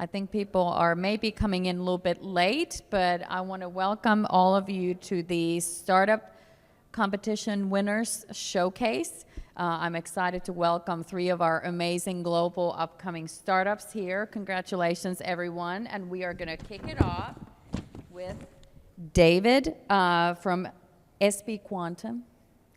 I think people are maybe coming in a little bit late, but I want to welcome all of you to the Startup Competition Winners Showcase. I'm excited to welcome 3 of our amazing global upcoming startups here. Congratulations, everyone. And we are going to kick it off with David from SB Quantum.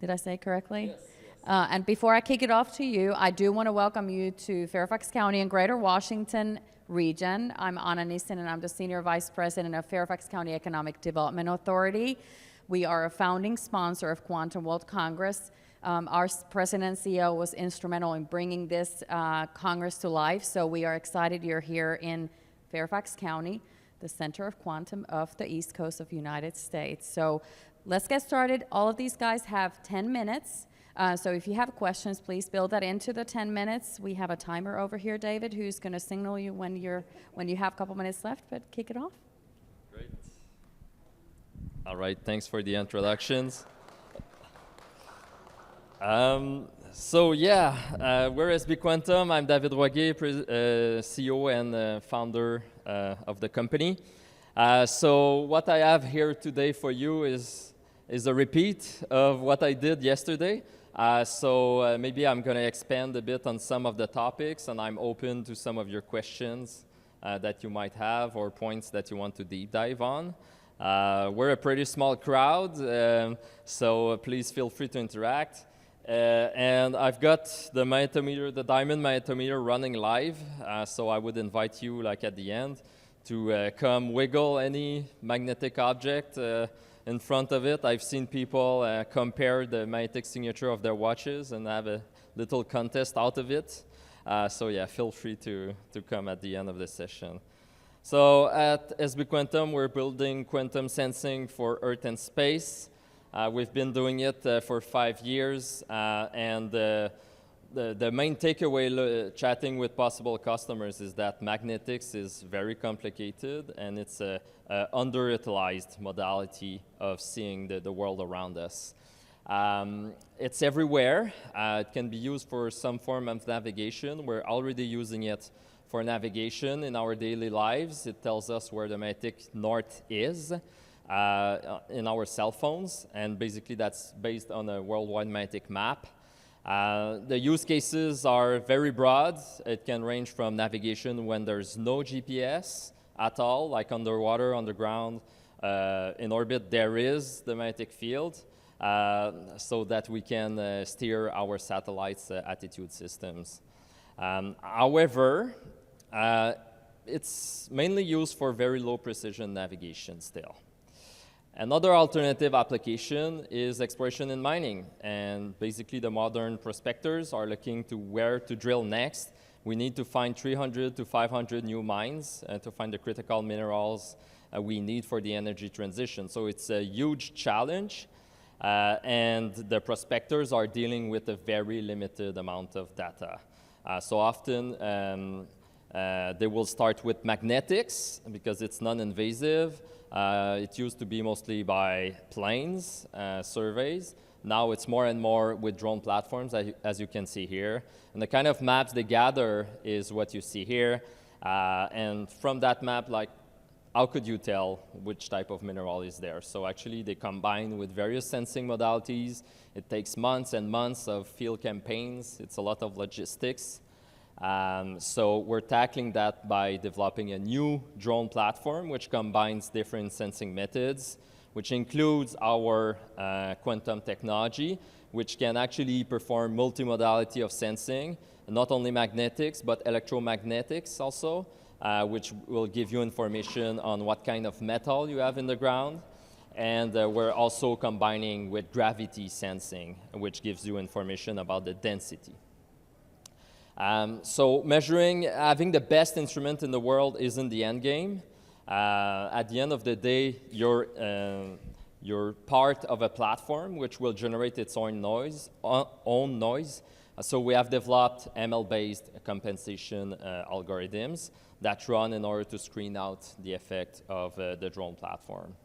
Did I say it correctly? Yes. And before I kick it off to you, I do want to welcome you to Fairfax County and Greater Washington region. I'm Anna Nissen, and I'm the Senior Vice President of Fairfax County Economic Development Authority. We are a founding sponsor of Quantum World Congress. Our president and CEO was instrumental in bringing this Congress to life, so we are excited you're here in Fairfax County, the center of quantum of the East Coast of the United States. So let's get started. All of these guys have 10 minutes. So if you have questions, please build that into the 10 minutes. We have a timer over here, David, who's going to signal you when you have a couple minutes left, but kick it off. Great. All right, thanks for the introductions. We're SB Quantum. I'm David Roiguet, CEO and founder of the company. So what I have here today for you is a repeat of what I did yesterday. Maybe I'm going to expand a bit on some of the topics, and I'm open to some of your questions that you might have or points that you want to deep dive on. We're a pretty small crowd, so please feel free to interact. And I've got the myotometer, the diamond myotometer running live, so I would invite you, like at the end, to come wiggle any magnetic object in front of it. I've seen people compare the magnetic signature of their watches and have a little contest out of it. Feel free to come at the end of the session. So at SB Quantum, we're building quantum sensing for Earth and space. We've been doing it for 5 years, and the main takeaway chatting with possible customers is that magnetics is very complicated, and it's a underutilized modality of seeing the world around us. It's everywhere. It can be used for some form of navigation. We're already using it for navigation in our daily lives. It tells us where the magnetic north is in our cell phones, and basically that's based on a worldwide magnetic map. The use cases are very broad. It can range from navigation when there's no GPS at all, like underwater, underground, in orbit. There is the magnetic field, so that we can steer our satellites' attitude systems. However, it's mainly used for very low precision navigation still. Another alternative application is exploration and mining, and basically the modern prospectors are looking to where to drill next. We need to find 300 to 500 new mines to find the critical minerals we need for the energy transition. So it's a huge challenge, and the prospectors are dealing with a very limited amount of data. So often they will start with magnetics because it's non-invasive. It used to be mostly by planes, surveys. Now it's more and more with drone platforms, as you can see here. And the kind of maps they gather is what you see here. And from that map, like, how could you tell which type of mineral is there? So actually, they combine with various sensing modalities. It takes months and months of field campaigns. It's a lot of logistics. So we're tackling that by developing a new drone platform which combines different sensing methods, which includes our quantum technology, which can actually perform multimodality of sensing, not only magnetics, but electromagnetics also, which will give you information on what kind of metal you have in the ground. And we're also combining with gravity sensing, which gives you information about the density. So having the best instrument in the world isn't the end game. At the end of the day, you're part of a platform which will generate its own noise. So we have developed ML-based compensation algorithms that run in order to screen out the effect of the drone platform.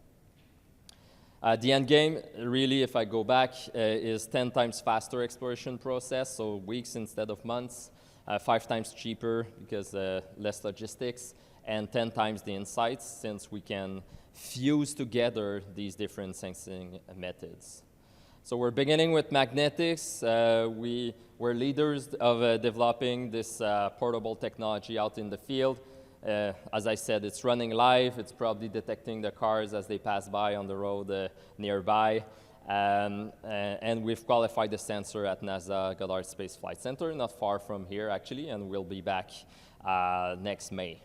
The end game, really, if I go back, is 10 times faster exploration process, so weeks instead of months, 5 times cheaper because less logistics, and 10 times the insights, since we can fuse together these different sensing methods. So we're beginning with magnetics. We're leaders of developing this portable technology out in the field. As I said, it's running live. It's probably detecting the cars as they pass by on the road nearby. And we've qualified the sensor at NASA Goddard Space Flight Center, not far from here, actually, and we'll be back next May.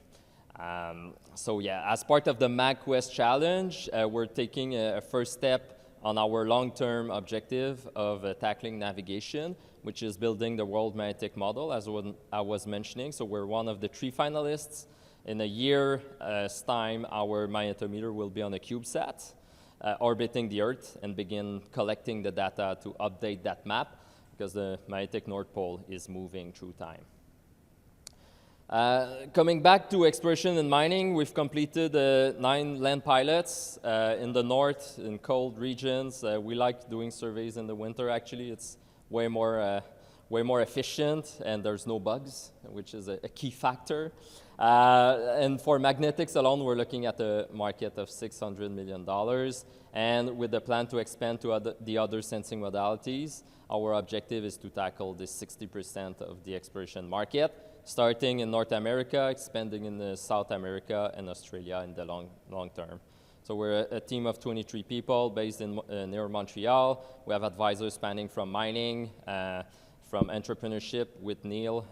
So yeah, as part of the MagQuest challenge, we're taking a first step on our long-term objective of tackling navigation, which is building the World Magnetic Model, as I was mentioning. So we're one of the 3 finalists. In a year's time, our magnetometer will be on a CubeSat, orbiting the Earth, and begin collecting the data to update that map, because the magnetic North Pole is moving through time. Coming back to exploration and mining, we've completed 9 land pilots in the north, in cold regions. We like doing surveys in the winter, actually. It's way more efficient, and there's no bugs, which is a key factor. And for magnetics alone, we're looking at a market of $600 million. And with the plan to expand to the other sensing modalities, our objective is to tackle this 60% of the exploration market, starting in North America, expanding in South America and Australia in the long term. So we're a team of 23 people based in near Montreal. We have advisors spanning from mining, from entrepreneurship with Neil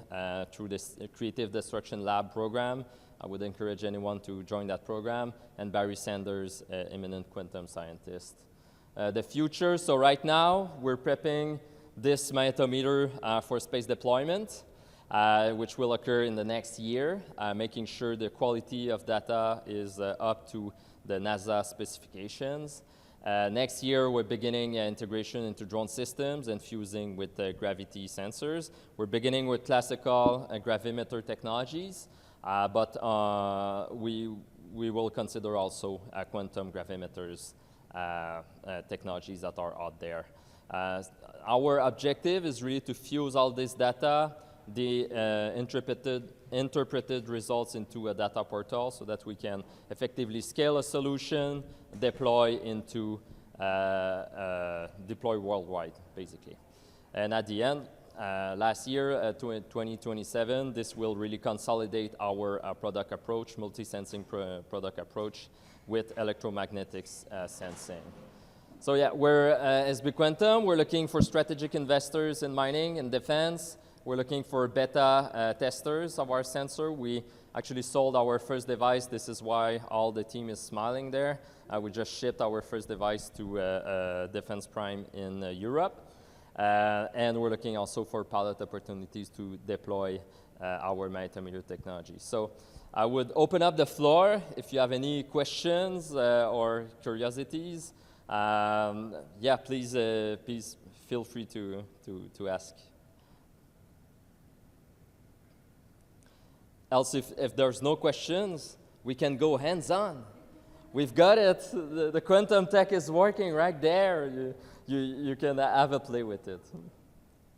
through this Creative Destruction Lab program. I would encourage anyone to join that program, and Barry Sanders, eminent quantum scientist. The future, so right now we're prepping this magnetometer for space deployment, which will occur in the next year, making sure the quality of data is up to the NASA specifications. Next year, we're beginning integration into drone systems and fusing with gravity sensors. We're beginning with classical gravimeter technologies, but we will consider also quantum gravimeters technologies that are out there. Our objective is really to fuse all this data, the interpreted results into a data portal, so that we can effectively scale a solution, deploy worldwide, basically. And at the end, last year, 2027, this will really consolidate our product approach, multi-sensing product approach with electromagnetics sensing. So yeah, we're SB Quantum. We're looking for strategic investors in mining and defense. We're looking for beta testers of our sensor. We actually sold our first device. This is why all the team is smiling there. We just shipped our first device to Defense Prime in Europe. And we're looking also for pilot opportunities to deploy our magnetometer technology. So I would open up the floor if you have any questions or curiosities. Yeah, please feel free to ask. Else, if there's no questions, we can go hands-on. We've got it. The quantum tech is working right there. You can have a play with it.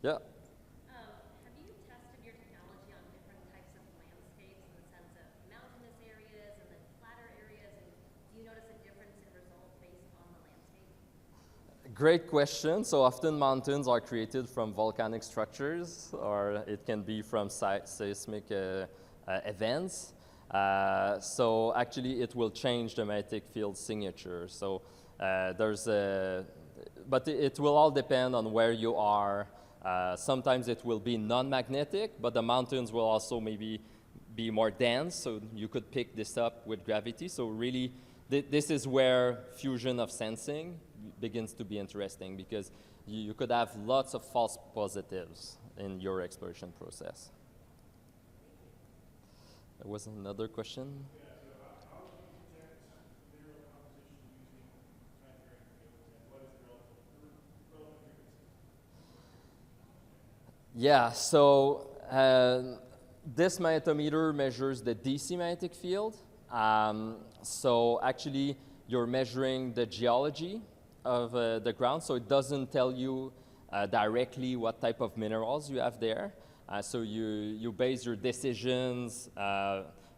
Yeah. Have you tested your technology on different types of landscapes in the sense of mountainous areas and then flatter areas? And do you notice a difference in result based on the landscape? Great question. So often mountains are created from volcanic structures, or it can be from seismic events. So actually it will change the magnetic field signature. So but it will all depend on where you are. Sometimes it will be non-magnetic, but the mountains will also maybe be more dense, so you could pick this up with gravity. So really, this is where fusion of sensing begins to be interesting, because you could have lots of false positives in your exploration process. There was another question? Yeah, so how do you detect mineral composition using time-varying fields, and what is the relative frequency? Yeah, so this magnetometer measures the DC magnetic field. So actually, you're measuring the geology of the ground, so it doesn't tell you directly what type of minerals you have there. So you base your decisions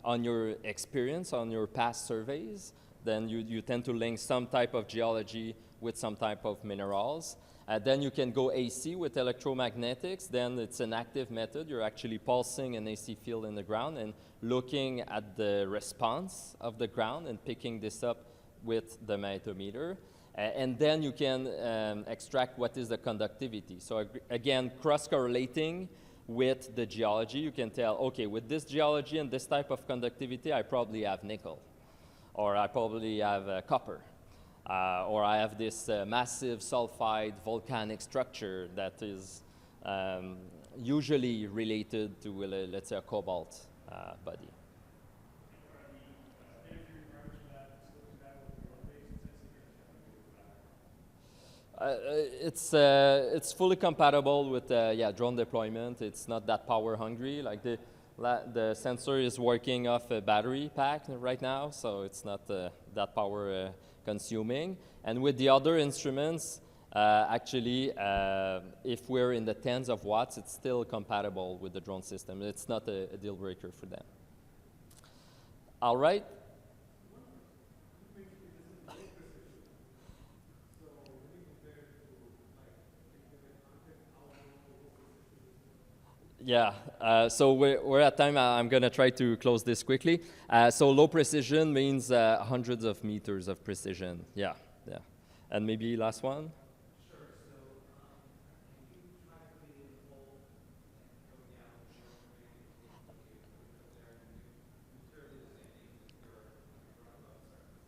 on your experience, on your past surveys, then you tend to link some type of geology with some type of minerals. Then you can go AC with electromagnetics. Then it's an active method. You're actually pulsing an AC field in the ground and looking at the response of the ground and picking this up with the magnetometer. And then you can extract what is the conductivity. So again, cross-correlating with the geology, you can tell, okay, with this geology and this type of conductivity, I probably have nickel, or I probably have copper, or I have this massive sulfide volcanic structure that is usually related to, let's say, a cobalt body. It's fully compatible with drone deployment. It's not that power hungry. Like the sensor is working off a battery pack right now, so it's not that power consuming. And with the other instruments, actually, if we're in the tens of watts, it's still compatible with the drone system. It's not a deal breaker for them. All right. Yeah, so we're at time. I'm going to try to close this quickly. So low precision means hundreds of meters of precision. Yeah. And maybe last one? Sure. So can you try to put it in the hole and go down and show me there and do literally the same thing as your above surface?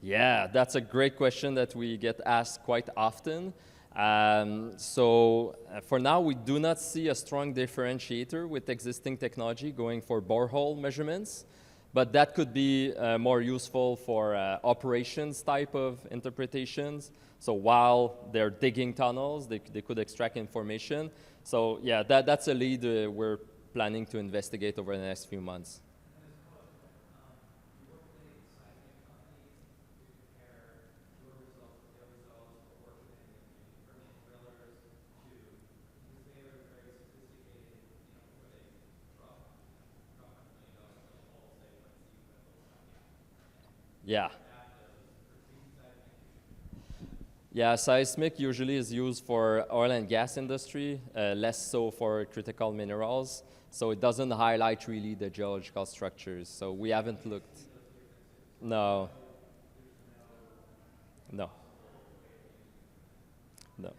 Yeah, that's a great question that we get asked quite often. For now, we do not see a strong differentiator with existing technology going for borehole measurements, but that could be more useful for operations type of interpretations. So while they're digging tunnels, they could extract information. So yeah, that's a lead we're planning to investigate over the next few months. Yeah. Yeah, seismic usually is used for oil and gas industry, less so for critical minerals. So it doesn't highlight really the geological structures. So we haven't looked. No. No. No.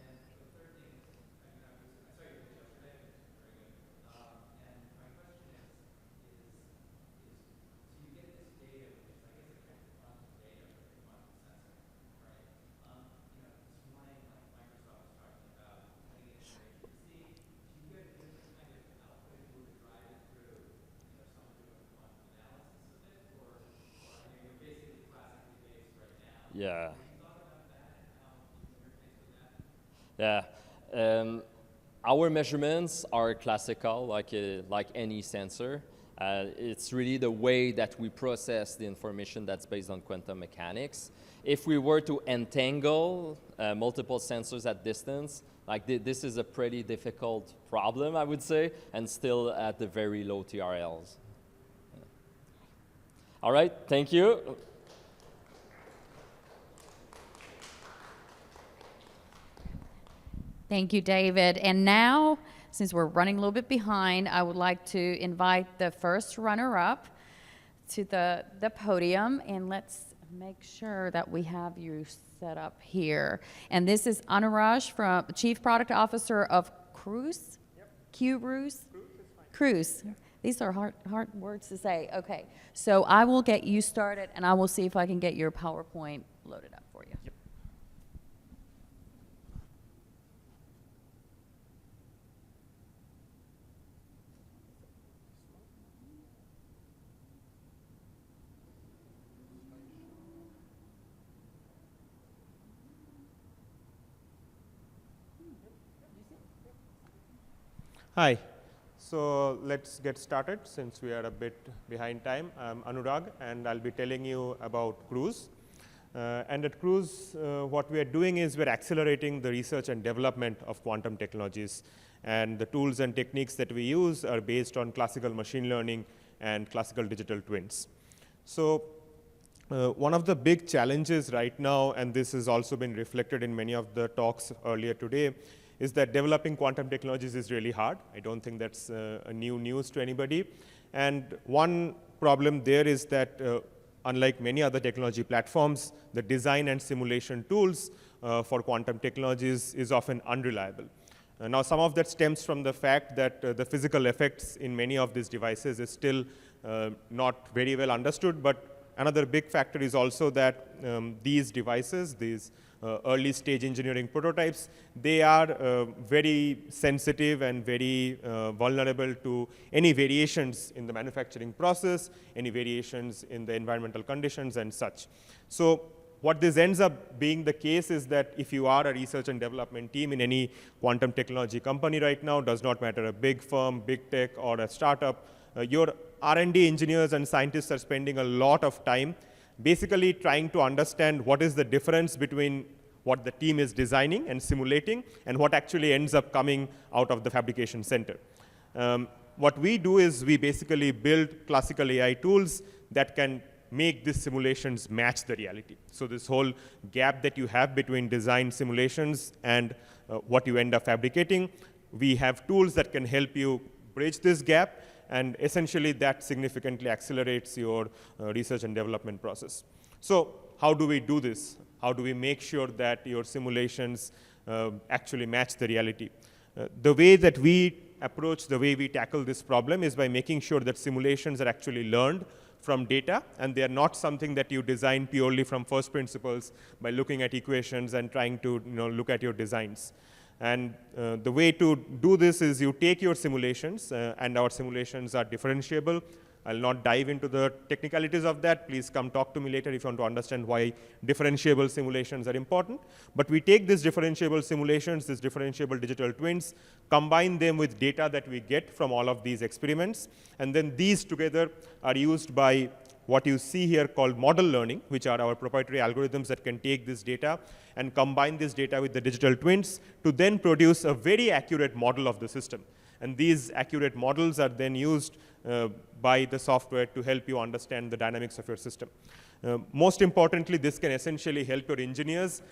Yeah. Yeah. Our measurements are classical, like any sensor. It's really the way that we process the information that's based on quantum mechanics. If we were to entangle multiple sensors at distance, this is a pretty difficult problem, I would say, and still at the very low TRLs. Yeah. All right, thank you. Thank you, David. And now, since we're running a little bit behind, I would like to invite the first runner-up to the podium, and let's make sure that we have you set up here. And this is Anuraj, Chief Product Officer of Cruise? Yep. Cruise? Cruise. These are hard words to say. Okay, so I will get you started, and I will see if I can get your PowerPoint loaded up for you. Yep. Hi. So let's get started since we are a bit behind time. I'm Anurag, and I'll be telling you about Cruise. And at Cruise, what we are doing is we're accelerating the research and development of quantum technologies. And the tools and techniques that we use are based on classical machine learning and classical digital twins. So one of the big challenges right now, and this has also been reflected in many of the talks earlier today, is that developing quantum technologies is really hard. I don't think that's a new news to anybody. And one problem there is that unlike many other technology platforms, the design and simulation tools for quantum technologies is often unreliable. Now, some of that stems from the fact that the physical effects in many of these devices is still not very well understood, but another big factor is also that these devices, these early stage engineering prototypes, they are very sensitive and very vulnerable to any variations in the manufacturing process, any variations in the environmental conditions and such. So what this ends up being the case is that if you are a research and development team in any quantum technology company right now, does not matter a big firm, big tech, or a startup, your R&D engineers and scientists are spending a lot of time basically trying to understand what is the difference between what the team is designing and simulating and what actually ends up coming out of the fabrication center. What we do is we basically build classical AI tools that can make these simulations match the reality. So this whole gap that you have between design simulations and what you end up fabricating, we have tools that can help you bridge this gap, and essentially that significantly accelerates your research and development process. So how do we do this? How do we make sure that your simulations actually match the reality? The way that we approach, the way we tackle this problem is by making sure that simulations are actually learned from data, and they are not something that you design purely from first principles by looking at equations and trying to look at your designs. And the way to do this is you take your simulations, and our simulations are differentiable. I'll not dive into the technicalities of that. Please come talk to me later if you want to understand why differentiable simulations are important. But we take these differentiable simulations, these differentiable digital twins, combine them with data that we get from all of these experiments, and then these together are used by what you see here called model learning, which are our proprietary algorithms that can take this data and combine this data with the digital twins to then produce a very accurate model of the system. And these accurate models are then used by the software to help you understand the dynamics of your system. Most importantly, this can essentially help your engineers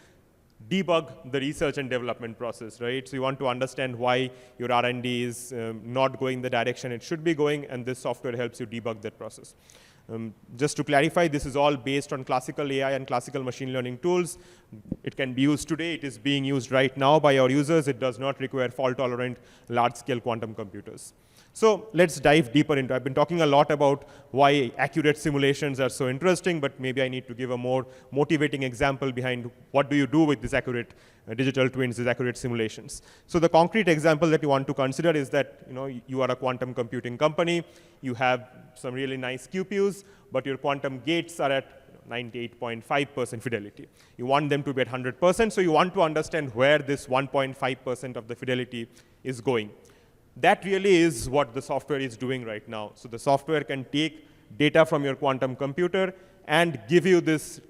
debug the research and development process, right? So you want to understand why your R&D is not going the direction it should be going, and this software helps you debug that process. Just to clarify, this is all based on classical AI and classical machine learning tools. It can be used today. It is being used right now by our users. It does not require fault-tolerant, large-scale quantum computers. So let's dive deeper into it. I've been talking a lot about why accurate simulations are so interesting, but maybe I need to give a more motivating example behind what do you do with these accurate digital twins, these accurate simulations. So the concrete example that you want to consider is that you are a quantum computing company. You have some really nice QPUs, but your quantum gates are at 98.5% fidelity. You want them to be at 100%, so you want to understand where this 1.5% of the fidelity is going. That really is what the software is doing right now. So the software can take data from your quantum computer and give you this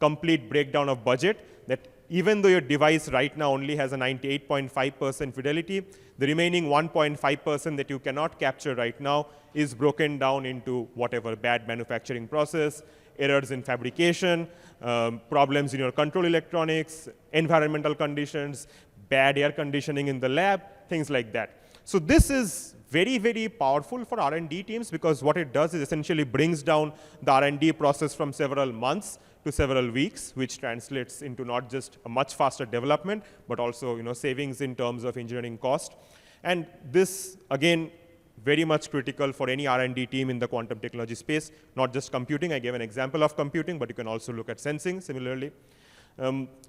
complete breakdown of budget that even though your device right now only has a 98.5% fidelity, the remaining 1.5% that you cannot capture right now is broken down into whatever bad manufacturing process, errors in fabrication, problems in your control electronics, environmental conditions, bad air conditioning in the lab, things like that. So this is very, very powerful for R&D teams because what it does is essentially brings down the R&D process from several months to several weeks, which translates into not just a much faster development, but also savings in terms of engineering cost. And this, again, very much critical for any R&D team in the quantum technology space, not just computing. I gave an example of computing, but you can also look at sensing similarly.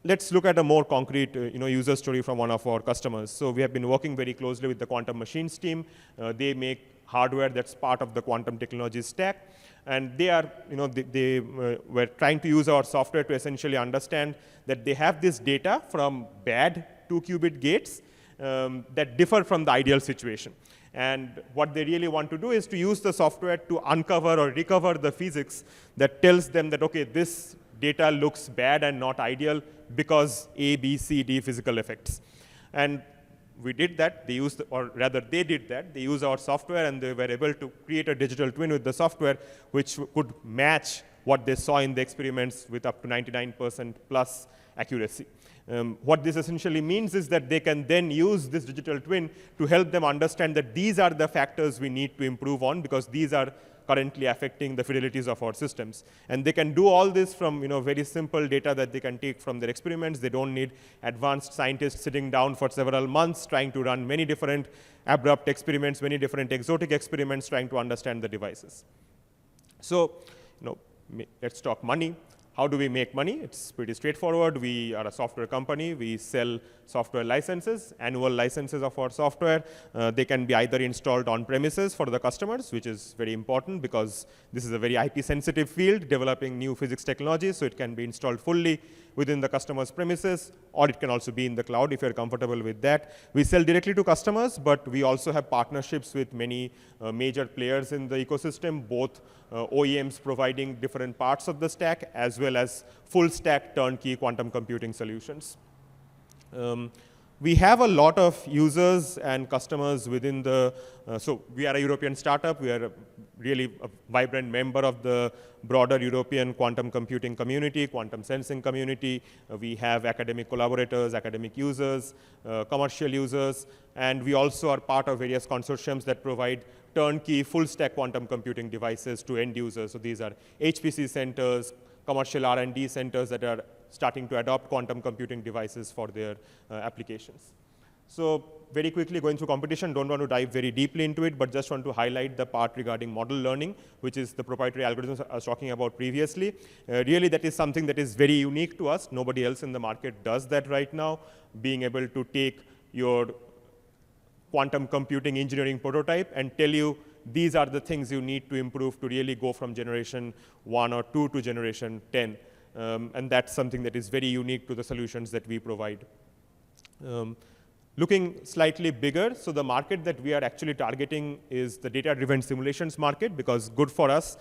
Let's look at a more concrete user story from one of our customers. So we have been working very closely with the quantum machines team. They make hardware that's part of the quantum technology stack. And they are, they were trying to use our software to essentially understand that they have this data from bad 2-qubit gates that differ from the ideal situation. And what they really want to do is to use the software to uncover or recover the physics that tells them that, okay, this data looks bad and not ideal because A, B, C, D physical effects. And we did that, they used, or rather they did that, they used our software and they were able to create a digital twin with the software which could match what they saw in the experiments with up to 99% plus accuracy. What this essentially means is that they can then use this digital twin to help them understand that these are the factors we need to improve on because these are currently affecting the fidelities of our systems. And they can do all this from very simple data that they can take from their experiments. They don't need advanced scientists sitting down for several months trying to run many different abrupt experiments, many different exotic experiments trying to understand the devices. So let's talk money. How do we make money? It's pretty straightforward. We are a software company. We sell software licenses, annual licenses of our software. They can be either installed on premises for the customers, which is very important because this is a very IP-sensitive field, developing new physics technologies, so it can be installed fully within the customer's premises, or it can also be in the cloud if you're comfortable with that. We sell directly to customers, but we also have partnerships with many major players in the ecosystem, both OEMs providing different parts of the stack, as well as full stack turnkey quantum computing solutions. We have a lot of users and customers within the, so we are a European startup. We are really a vibrant member of the broader European quantum computing community, quantum sensing community. We have academic collaborators, academic users, commercial users, and we also are part of various consortiums that provide turnkey full stack quantum computing devices to end users. So these are HPC centers, commercial R&D centers that are starting to adopt quantum computing devices for their applications. So very quickly going through competition, don't want to dive very deeply into it, but just want to highlight the part regarding model learning, which is the proprietary algorithms I was talking about previously. Really, that is something that is very unique to us. Nobody else in the market does that right now, being able to take your quantum computing engineering prototype and tell you these are the things you need to improve to really go from generation 1 or 2 to generation 10. And that's something that is very unique to the solutions that we provide. Looking slightly bigger, so the market that we are actually targeting is the data-driven simulations market, because good for us,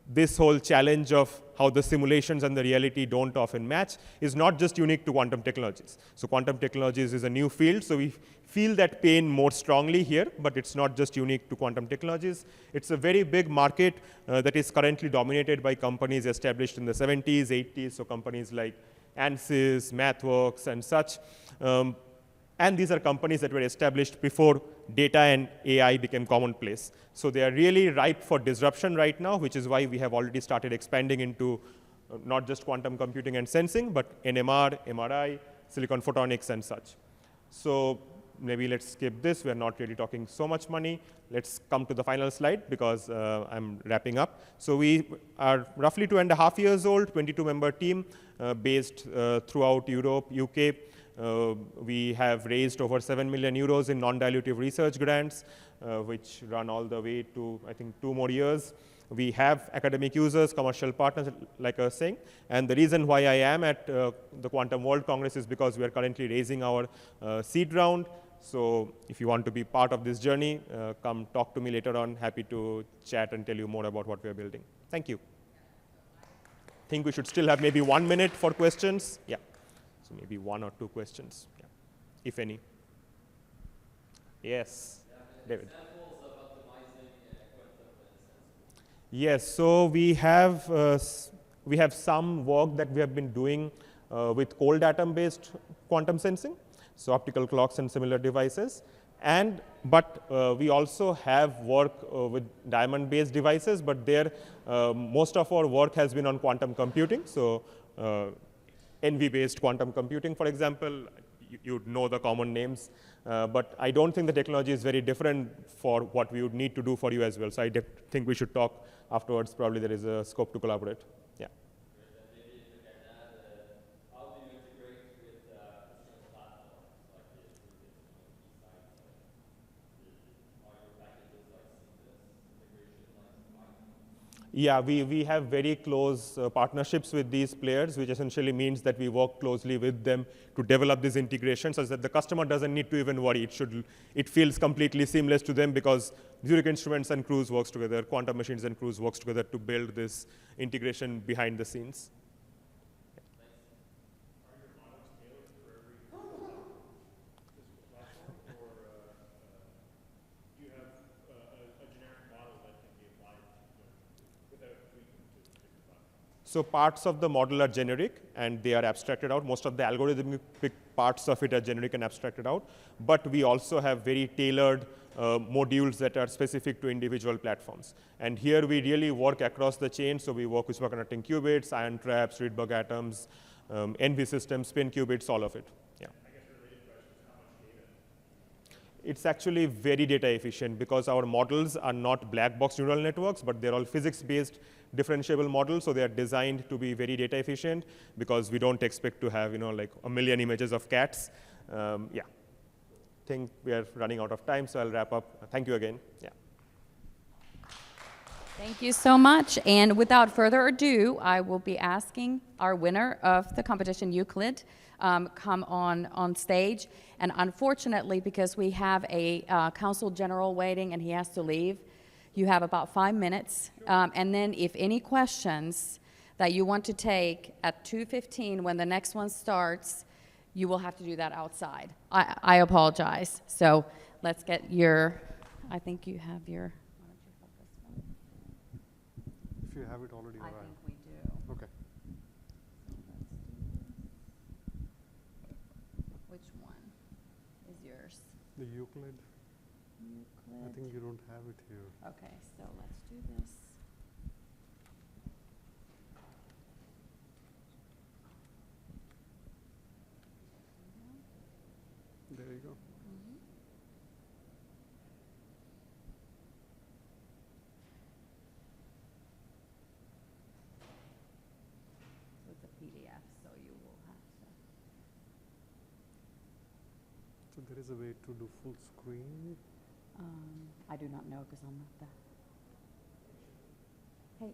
this whole challenge of how the simulations and the reality don't often match is not just unique to quantum technologies. So quantum technologies is a new field, so we feel that pain more strongly here, but it's not just unique to quantum technologies. It's a very big market that is currently dominated by companies established in the 70s, 80s, so companies like ANSYS, MathWorks, and such. And these are companies that were established before data and AI became commonplace. So they are really ripe for disruption right now, which is why we have already started expanding into not just quantum computing and sensing, but NMR, MRI, silicon photonics, and such. So maybe let's skip this. We're not really talking so much money. Let's come to the final slide because I'm wrapping up. So we are roughly 2.5 years old, 22-member team based throughout Europe, UK. We have raised over 7 million euros in non-dilutive research grants, which run all the way to, I think, 2 more years. We have academic users, commercial partners, like I was saying. And the reason why I am at the Quantum World Congress is because we are currently raising our seed round. So if you want to be part of this journey, come talk to me later on. Happy to chat and tell you more about what we are building. Thank you. I think we should still have maybe 1 minute for questions. Yeah. So maybe 1 or 2 questions, yeah, if any. Yes, David. Examples of optimizing quantum sensing. Yes, so we have some work that we have been doing with cold atom-based quantum sensing, so optical clocks and similar devices. But we also have work with diamond-based devices, but there most of our work has been on quantum computing. So NV-based quantum computing, for example, you'd know the common names. But I don't think the technology is very different for what we would need to do for you as well. So I think we should talk afterwards. Probably there is a scope to collaborate. Yeah. Maybe if you can add, how do you integrate with different platforms like the sites, are your packages like seamless integration like Python? Yeah, we have very close partnerships with these players, which essentially means that we work closely with them to develop these integrations such that the customer doesn't need to even worry. It feels completely seamless to them because Zurich Instruments and Cruise works together, Quantum Machines and Cruise works together to build this integration behind the scenes. So parts of the model are generic and they are abstracted out. Most of the algorithmic parts of it are generic and abstracted out. But we also have very tailored modules that are specific to individual platforms. And here we really work across the chain. So we work with superconducting qubits, ion traps, Rydberg atoms, NV systems, spin qubits, all of it. Yeah. It's actually very data efficient because our models are not black box neural networks, but they're all physics-based differentiable models. So they are designed to be very data efficient because we don't expect to have, like a million images of cats. Yeah. I think we are running out of time, so I'll wrap up. Thank you again. Yeah. Thank you so much. And without further ado, I will be asking our winner of the competition, Euclid, come on stage. And unfortunately, because we have a counsel general waiting and he has to leave, you have about 5 minutes. And then if any questions that you want to take at 2:15 when the next one starts, you will have to do that outside. I apologize. So let's get your, I think you have your. If you have it already, I right. think we do. Okay. Which one is yours? The Euclid. I think you don't have it here. Okay, so let's do this. There you go. It's a PDF, so you will have to. So there is a way to do full screen. I do not know because I'm not the. Hey,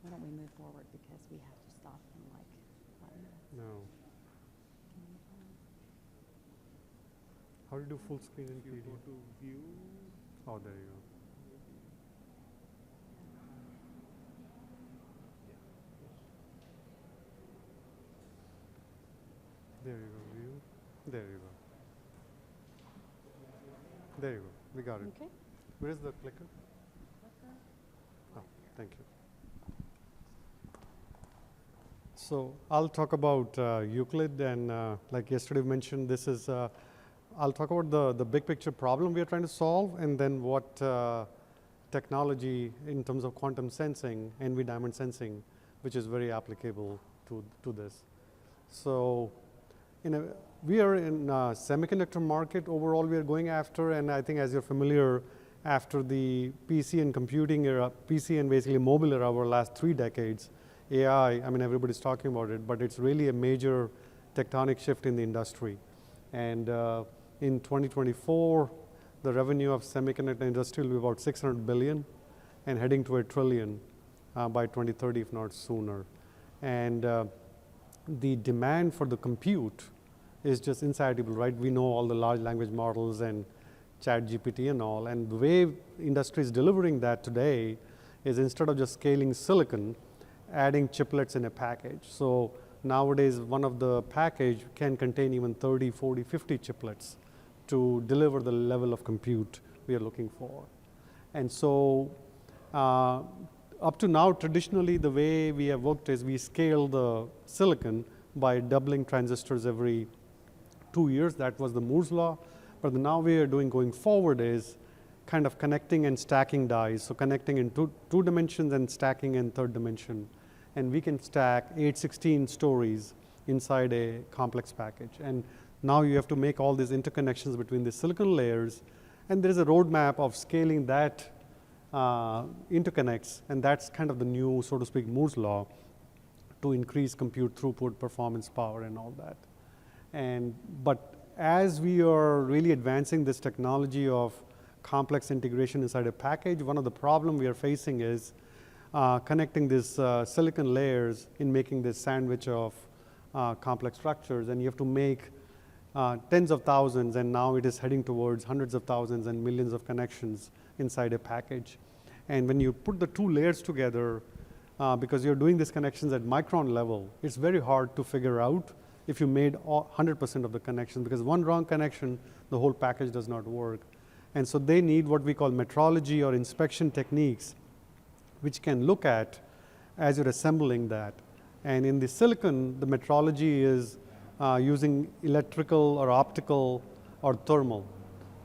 why don't we move forward because we have to stop in like 5 minutes. No. How do you do full screen in You PDF? go to view. Oh, there you go. There you go, view. There you go. There you go. We got it. Okay. Where is the clicker? Oh, thank you. So I'll talk about Euclid, and like yesterday mentioned, this is, I'll talk about the big picture problem we are trying to solve, and then what technology in terms of quantum sensing, NV diamond sensing, which is very applicable to this. So we are in semiconductor market overall we are going after, and I think as you're familiar, after the PC and computing era, PC and basically mobile era over the last 3 decades, AI, I mean everybody's talking about it, but it's really a major tectonic shift in the industry. And in 2024, the revenue of semiconductor industry will be about 600 billion and heading to $1 trillion by 2030, if not sooner. And the demand for the compute is just insatiable, right? We know all the large language models and ChatGPT and all, and the way industry is delivering that today is instead of just scaling silicon, adding chiplets in a package. So nowadays, one of the package can contain even 30, 40, 50 chiplets to deliver the level of compute we are looking for. And so up to now, traditionally, the way we have worked is we scale the silicon by doubling transistors every 2 years. That was the Moore's law. But now we are doing going forward is kind of connecting and stacking dies. So connecting in two dimensions and stacking in third dimension. And we can stack 816 stories inside a complex package. And now you have to make all these interconnections between the silicon layers. And there is a roadmap of scaling that interconnects. And that's kind of the new, so to speak, Moore's law to increase compute throughput, performance, power, and all that. But as we are really advancing this technology of complex integration inside a package, one of the problems we are facing is connecting these silicon layers in making this sandwich of complex structures. And you have to make tens of thousands, and now it is heading towards hundreds of thousands and millions of connections inside a package. And when you put the two layers together, because you're doing these connections at micron level, it's very hard to figure out if you made 100% of the connections, because one wrong connection, the whole package does not work. And so they need what we call metrology or inspection techniques, which can look at as you're assembling that. And in the silicon, the metrology is using electrical or optical or thermal.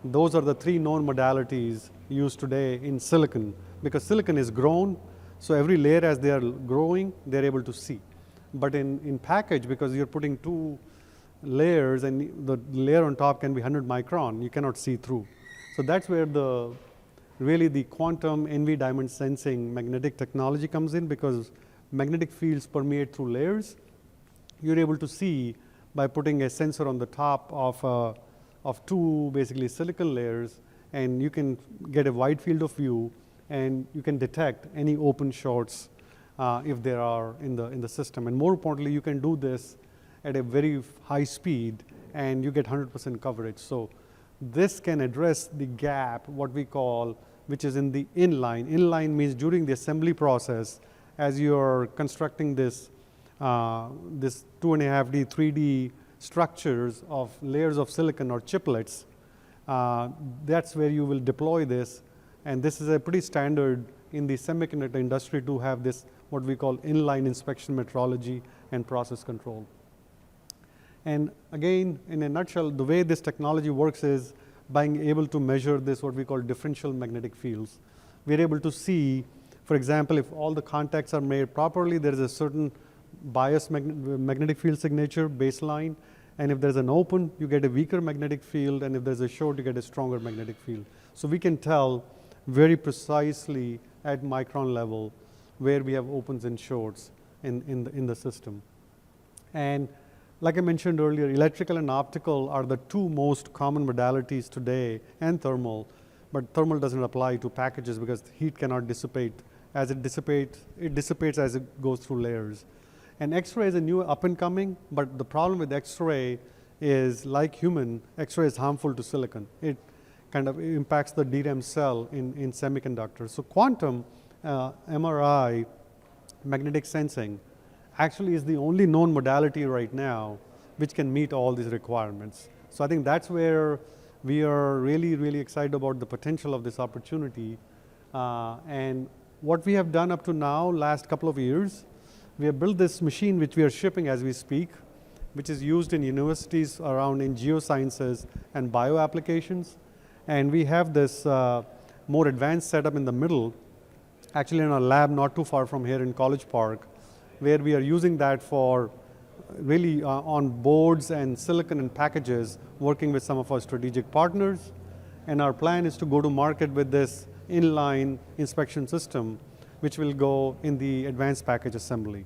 Those are the three known modalities used today in silicon, because silicon is grown, so every layer as they are growing, they're able to see. But in package, because you're putting two layers and the layer on top can be 100 micron, you cannot see through. So that's where really the quantum NV diamond sensing magnetic technology comes in, because magnetic fields permeate through layers. You're able to see by putting a sensor on the top of two basically silicon layers, and you can get a wide field of view, and you can detect any open shorts if there are in the system. And more importantly, you can do this at a very high speed, and you get 100% coverage. So this can address the gap, what we call, which is in the inline. Inline means during the assembly process, as you're constructing this 2.5D, 3D structures of layers of silicon or chiplets, that's where you will deploy this. And this is a pretty standard in the semiconductor industry to have this, what we call inline inspection metrology and process control. And again, in a nutshell, the way this technology works is being able to measure this, what we call differential magnetic fields. We're able to see, for example, if all the contacts are made properly, there is a certain bias magnetic field signature baseline. And if there's an open, you get a weaker magnetic field. And if there's a short, you get a stronger magnetic field. So we can tell very precisely at micron level where we have opens and shorts in the system. And like I mentioned earlier, electrical and optical are the two most common modalities today, and thermal. But thermal doesn't apply to packages because heat cannot dissipate. As it dissipates as it goes through layers. And X-ray is a new up and coming, but the problem with X-ray is, like human, X-ray is harmful to silicon. It kind of impacts the DRAM cell in semiconductors. So quantum MRI, magnetic sensing, actually is the only known modality right now which can meet all these requirements. So I think that's where we are really, really excited about the potential of this opportunity. And what we have done up to now, last couple of years, we have built this machine which we are shipping as we speak, which is used in universities around in geosciences and bio applications. And we have this more advanced setup in the middle, actually in a lab not too far from here in College Park, where we are using that for really on boards and silicon and packages, working with some of our strategic partners. And our plan is to go to market with this inline inspection system, which will go in the advanced package assembly.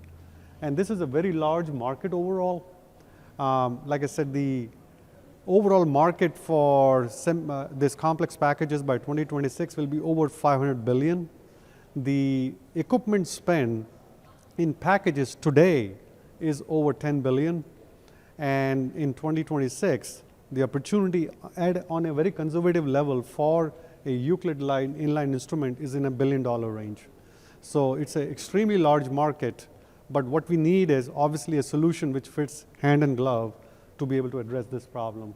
And this is a very large market overall. Like I said, the overall market for this complex packages by 2026 will be over 500 billion. The equipment spend in packages today is over 10 billion. And in 2026, the opportunity on a very conservative level for a Euclid inline instrument is in $1 billion range. So it's an extremely large market, but what we need is obviously a solution which fits hand in glove to be able to address this problem.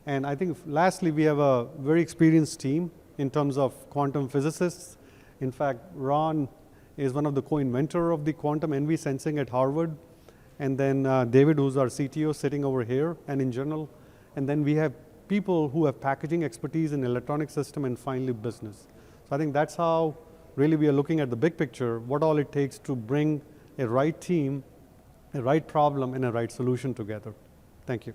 And I think lastly, we have a very experienced team in terms of quantum physicists. In fact, Ron is one of the co-inventor of the quantum NV sensing at Harvard. And then David, who's our CTO, sitting over here, and in general. And then we have people who have packaging expertise in electronic system and finally business. So I think that's how really we are looking at the big picture, what all it takes to bring a right team, a right problem, and a right solution together. Thank you.